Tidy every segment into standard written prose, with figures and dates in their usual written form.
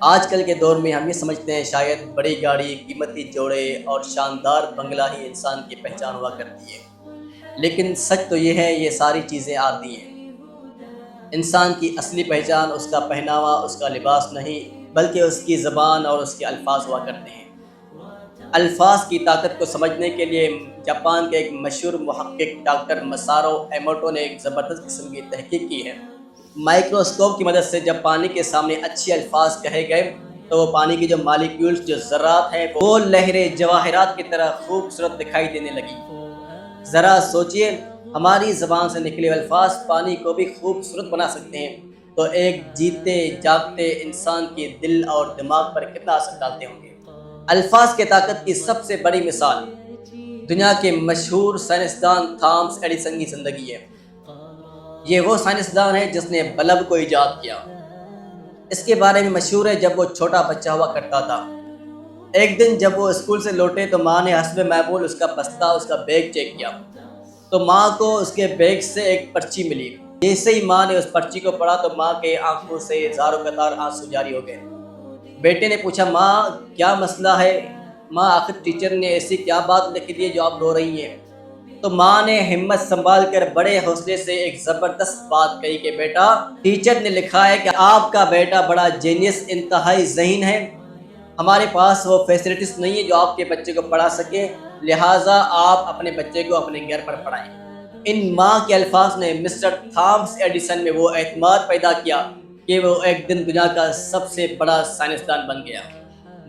آج کل کے دور میں ہم یہ سمجھتے ہیں شاید بڑی گاڑی، قیمتی جوڑے اور شاندار بنگلہ ہی انسان کی پہچان ہوا کرتی ہے، لیکن سچ تو یہ ہے یہ ساری چیزیں آتی ہیں۔ انسان کی اصلی پہچان اس کا پہناوا، اس کا لباس نہیں، بلکہ اس کی زبان اور اس کے الفاظ ہوا کرتے ہیں۔ الفاظ کی طاقت کو سمجھنے کے لیے جاپان کے ایک مشہور محقق ڈاکٹر مسارو ایموٹو نے ایک زبردست قسم کی تحقیق کی ہے۔ مائکروسکوپ کی مدد سے جب پانی کے سامنے اچھے الفاظ کہے گئے تو وہ پانی کی جو مالیکیولز، جو ذرات ہیں، وہ لہریں جواہرات کی طرح خوبصورت دکھائی دینے لگی۔ ذرا سوچئے، ہماری زبان سے نکلے ہوئے الفاظ پانی کو بھی خوبصورت بنا سکتے ہیں، تو ایک جیتے جاگتے انسان کے دل اور دماغ پر کتنا اثر ڈالتے ہوں گے۔ الفاظ کی طاقت کی سب سے بڑی مثال دنیا کے مشہور سائنسدان تھامس ایڈیسن کی زندگی ہے۔ یہ وہ سائنسدان ہے جس نے بلب کو ایجاد کیا۔ اس کے بارے میں مشہور ہے جب وہ چھوٹا بچہ ہوا کرتا تھا۔ ایک دن جب وہ اسکول سے لوٹے تو ماں نے حسب معمول اس کا بستہ، اس کا بیگ چیک کیا، تو ماں کو اس کے بیگ سے ایک پرچی ملی۔ جیسے ہی ماں نے اس پرچی کو پڑھا تو ماں کے آنکھوں سے زاروں قطار آنسو جاری ہو گئے۔ بیٹے نے پوچھا، ماں کیا مسئلہ ہے؟ ماں آخر ٹیچر نے ایسی کیا بات لکھ دی ہے جو آپ رو رہی ہیں؟ تو ماں نے ہمت سنبھال کر بڑے حوصلے سے ایک زبردست بات کہی کہ بیٹا، ٹیچر نے لکھا ہے کہ آپ کا بیٹا بڑا جینیس، انتہائی ذہین ہے۔ ہمارے پاس وہ فیسلٹیز نہیں ہے جو آپ کے بچے کو پڑھا سکے، لہٰذا آپ اپنے بچے کو اپنے گھر پر پڑھائیں۔ ان ماں کے الفاظ نے مسٹر تھامس ایڈیسن میں وہ اعتماد پیدا کیا کہ وہ ایک دن دنیا کا سب سے بڑا سائنسدان بن گیا۔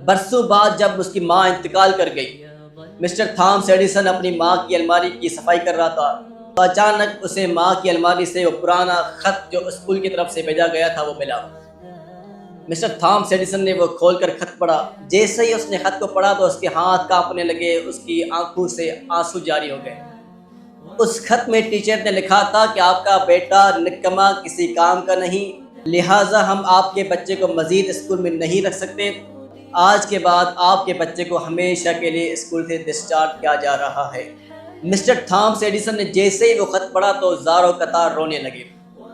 برسوں بعد جب اس کی ماں انتقال کر گئی، مسٹر تھامس ایڈیسن اپنی ماں کی الماری کی صفائی کر رہا تھا تو اچانک اسے ماں کی الماری سے وہ پرانا خط جو اسکول کی طرف سے بھیجا گیا تھا وہ ملا۔ مسٹر تھامس ایڈیسن نے وہ کھول کر خط پڑھا۔ جیسے ہی اس نے خط کو پڑھا تو اس کے ہاتھ کانپنے لگے، اس کی آنکھوں سے آنسو جاری ہو گئے۔ اس خط میں ٹیچر نے لکھا تھا کہ آپ کا بیٹا نکما، کسی کام کا نہیں، لہٰذا ہم آپ کے بچے کو مزید اسکول میں نہیں رکھ سکتے۔ آج کے بعد آپ کے بچے کو ہمیشہ کے لیے اسکول سے ڈسچارج کیا جا رہا ہے۔ مسٹر تھامس ایڈیسن نے جیسے ہی وہ خط پڑھا تو زاروں قطار رونے لگے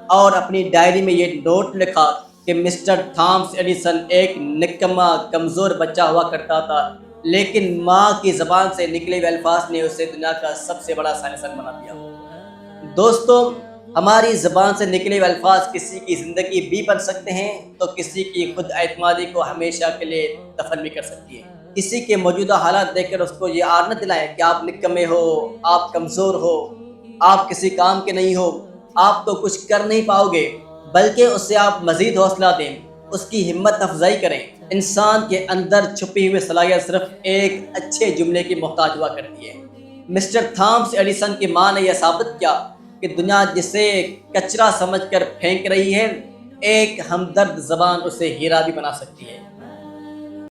اور اپنی ڈائری میں یہ نوٹ لکھا کہ مسٹر تھامس ایڈیسن ایک نکما، کمزور بچہ ہوا کرتا تھا، لیکن ماں کی زبان سے نکلے ہوئے الفاظ نے اسے دنیا کا سب سے بڑا سائنسدان بنا دیا۔ دوستو، ہماری زبان سے نکلے ہوئے الفاظ کسی کی زندگی بھی بن سکتے ہیں تو کسی کی خود اعتمادی کو ہمیشہ کے لیے دفن بھی کر سکتی ہے۔ کسی کے موجودہ حالات دیکھ کر اس کو یہ آر نہ دلائیں کہ آپ نکمے ہو، آپ کمزور ہو، آپ کسی کام کے نہیں ہو، آپ تو کچھ کر نہیں پاؤ گے، بلکہ اس سے آپ مزید حوصلہ دیں، اس کی ہمت افزائی کریں۔ انسان کے اندر چھپی ہوئی صلاحیت صرف ایک اچھے جملے کی محتاج ہوا کرتی ہے۔ مسٹر تھامس ایڈیسن کی ماں نے یہ ثابت کیا کہ دنیا جسے کچرا سمجھ کر پھینک رہی ہے، ایک ہمدرد زبان اسے ہیرا بھی بنا سکتی ہے۔